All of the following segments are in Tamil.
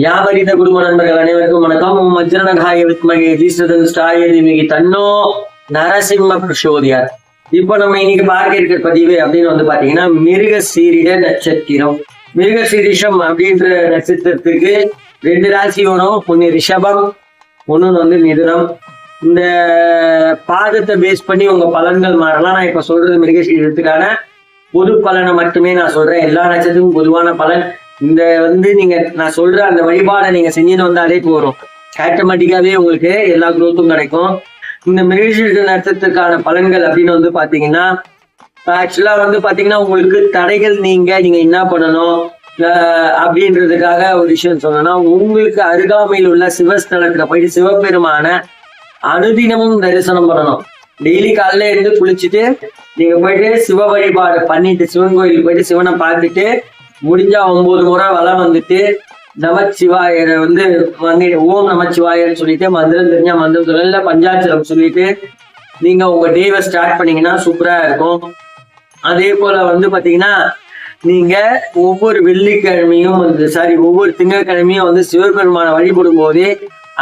யாவரித குடும்ப நண்பர்கள் அனைவருக்கும் வணக்கம். வஜ்ரநகாய வித்மகே ஜீஸ்வரன் தேவிக்கு தன்னோ நரசிம்ம பிரசோதியார். இப்ப நம்ம இன்னைக்கு பார்க்க இருக்கிற பதிவு அப்படின்னு வந்து பாத்தீங்கன்னா மிருகசீரிட நட்சத்திரம். மிருகசீரிஷம் அப்படின்ற நட்சத்திரத்துக்கு 2 ராசி வரும். ஒண்ணு ரிஷபம், ஒண்ணு வந்து மிதுனம். இந்த பாதத்தை பேஸ் பண்ணி உங்க பலன்கள் மாறலாம். நான் இப்ப சொல்றது மிருகசீரிடத்துக்கான பொது பலனை மட்டுமே நான் சொல்றேன். எல்லா நட்சத்திரத்துக்கும் பொதுவான பலன். இந்த வந்து நான் சொல்ற அந்த வழிபாடை நீங்க செஞ்சுன்னு வந்தாலே போறோம், ஆட்டோமேட்டிக்காவே உங்களுக்கு எல்லா குரோத்தும் கிடைக்கும். இந்த மிருகசீரிட நட்சத்திரத்துக்கான பலன்கள் அப்படின்னு வந்து பாத்தீங்கன்னா, ஆக்சுவலா வந்து பாத்தீங்கன்னா உங்களுக்கு தடைகள் நீங்க என்ன பண்ணணும் அப்படின்றதுக்காக ஒரு விஷயம் சொல்லணும்னா, உங்களுக்கு அருகாமையில் உள்ள சிவஸ்தலத்துல போயிட்டு சிவபெருமான அனுதினமும் தரிசனம் பண்ணணும். டெய்லி காலையில இருந்து குளிச்சுட்டு நீங்க போயிட்டு சிவ வழிபாடு பண்ணிட்டு சிவன் கோயிலுக்கு போயிட்டு சிவனை பார்த்துட்டு முடிஞ்சா 9 முறை வளம் வந்துட்டு நமச்சிவாயரை வந்து ஓம் நமச்சிவாயர்னு சொல்லிட்டு மந்திரம் தெரிஞ்சா மந்திரம் சொல்ல பஞ்சாட்சரம் சொல்லிட்டு நீங்க உங்க டேவை ஸ்டார்ட் பண்ணீங்கன்னா சூப்பரா இருக்கும். அதே போல வந்து பாத்தீங்கன்னா நீங்க ஒவ்வொரு வெள்ளிக்கிழமையும் ஒவ்வொரு திங்கட்கிழமையும் வந்து சிவபெருமான வழிபடும் போதே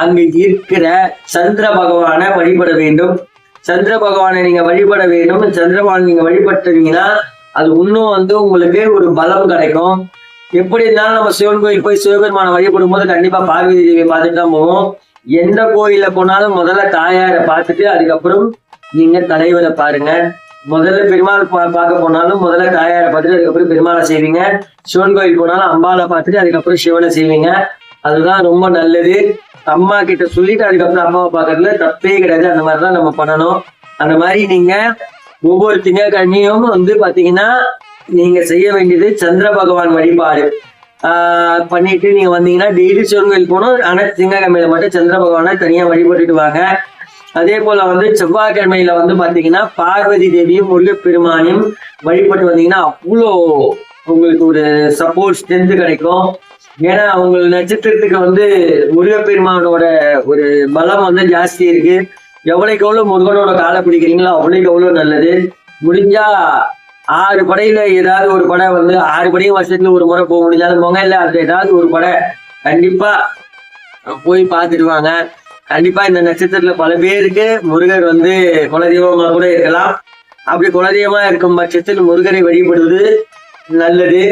அங்க இருக்கிற சந்திர பகவானை வழிபட வேண்டும். சந்திர பகவானை நீங்க வழிபட வேண்டும். சந்திர பகவான் நீங்க வழிபட்டுறீங்கன்னா அது இன்னும் வந்து உங்களுக்கு ஒரு பலம் கிடைக்கும். எப்படி இருந்தாலும் நம்ம சிவன் கோயில் போய் சிவபெருமான வழிபடும் போது கண்டிப்பா பார்வதி தேவியை பார்த்துட்டு தான் போவோம். எந்த கோயில போனாலும் முதல்ல தாயாரை பார்த்துட்டு அதுக்கப்புறம் நீங்க தலைவரை பாருங்க. முதல்ல பெருமாள் பார்க்க போனாலும் முதல்ல தாயாரை பார்த்துட்டு அதுக்கப்புறம் பெருமாளை செய்வீங்க. சிவன் கோயில் போனாலும் அம்பாவை பார்த்துட்டு அதுக்கப்புறம் சிவனை செய்வீங்க. அதுதான் ரொம்ப நல்லது. அம்மா கிட்ட சொல்லிட்டு அதுக்கப்புறம் அம்மாவை பார்க்கறதுல தப்பே கிடையாது. அந்த மாதிரிதான் நம்ம பண்ணணும். அந்த மாதிரி நீங்க ஒவ்வொரு திங்கட்கிழமையும் வந்து பாத்தீங்கன்னா நீங்க செய்ய வேண்டியது சந்திர பகவான் வழிபாடு பண்ணிட்டு நீங்க வந்தீங்கன்னா டெய்லி சிவன் கோயில் போகணும். ஆனா திங்கட்கிழமையில மட்டும் சந்திர பகவானை தனியா வழிபட்டுட்டு வாங்க. அதே போல வந்து செவ்வாய்க்கிழமையில வந்து பாத்தீங்கன்னா பார்வதி தேவியும் முருகப்பெருமானையும் வழிபட்டு வந்தீங்கன்னா அவ்வளோ உங்களுக்கு ஒரு சப்போர்ட் ஸ்ட்ரென்த் கிடைக்கும். ஏன்னா அவங்க நட்சத்திரத்துக்கு வந்து முருகப்பெருமானோட ஒரு பலம் வந்து ஜாஸ்தி இருக்கு. எவ்வளவுக்கு எவ்வளவு முருகனோட காலை பிடிக்கிறீங்களோ அவ்வளவுக்கு எவ்வளவு நல்லது. முடிஞ்சா 6 படையில ஏதாவது ஒரு படை வந்து 6 படையும் வருஷத்துல ஒரு முறை போக முடிஞ்சாலும் போங்க. இல்ல அது ஏதாவது ஒரு படை கண்டிப்பா போய் பார்த்துட்டு வாங்க. கண்டிப்பா இந்த நட்சத்திரத்துல பல பேருக்கு முருகர் வந்து குலதெய்வமா கூட இருக்கலாம். அப்படி குலதெய்வமா இருக்கும் பட்சத்தில் முருகரை வழிபடுவது நல்லது.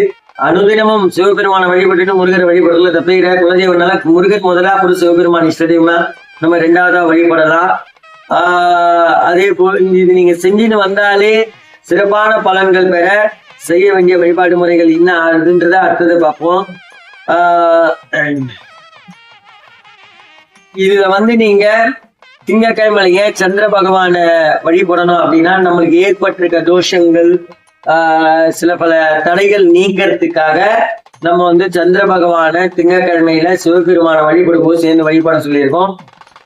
அனுதினமும் சிவபெருமான வழிபட்டுட்டு முருகரை வழிபடுறதுல தப்பே கிடையாது. குலதெய்வம்னால முருகர் முதலா கூட சிவபெருமான் இஷ்டதெய்வமா நம்ம 2வதா வழிபடலாம். அதே போல் இது நீங்க செஞ்சுன்னு வந்தாலே சிறப்பான பலன்கள் பெற செய்ய வேண்டிய வழிபாடு முறைகள் என்ன ஆகுதுன்றத அடுத்தது பார்ப்போம். இதுல வந்து நீங்க திங்கட்கிழமையில சந்திர பகவான வழிபடணும் அப்படின்னா நம்மளுக்கு ஏற்பட்டிருக்க தோஷங்கள் சில பல தடைகள் நீக்கிறதுக்காக நம்ம வந்து சந்திர பகவான திங்கட்கிழமையில சிவபெருமான வழிபடும் போது சேர்ந்து வழிபாட சொல்லியிருக்கோம்.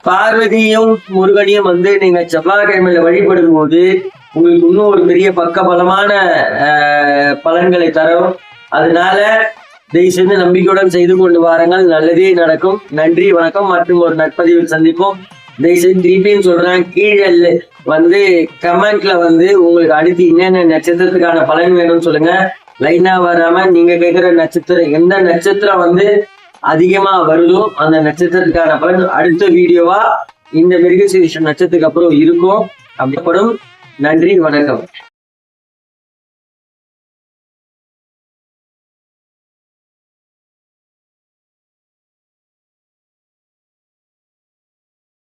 பார்வதியும் முருகனையும் வந்து நீங்க செவ்வாய்க்கிழமையில வழிபடும் போது உங்களுக்கு இன்னும் ஒரு பெரிய பக்க பலமான பலன்களை தரும். அதனால தயவு செய்து நம்பிக்கையுடன் செய்து கொண்டு வாருங்கள், நல்லதே நடக்கும். நன்றி, வணக்கம். மற்றும் ஒரு நட்பதிவில் சந்திப்போம். தயவு செய்து திருப்பியும் சொல்றேன், கீழே வந்து கமெண்ட்ல வந்து உங்களுக்கு அடுத்து என்னென்ன நட்சத்திரத்துக்கான பலன் வேணும்னு சொல்லுங்க. லைனா வராம நீங்க கேட்கிற நட்சத்திரம் எந்த நட்சத்திரம் வந்து அதிகமா வருதோ அந்த நட்சத்திரத்துக்கான பலன் அடுத்த வீடியோவா இந்த மிருகசீரிஷம் நட்சத்திரத்துக்கு அப்புறம் இருக்கும் அப்படிப்படும். நன்றி, வணக்கம்.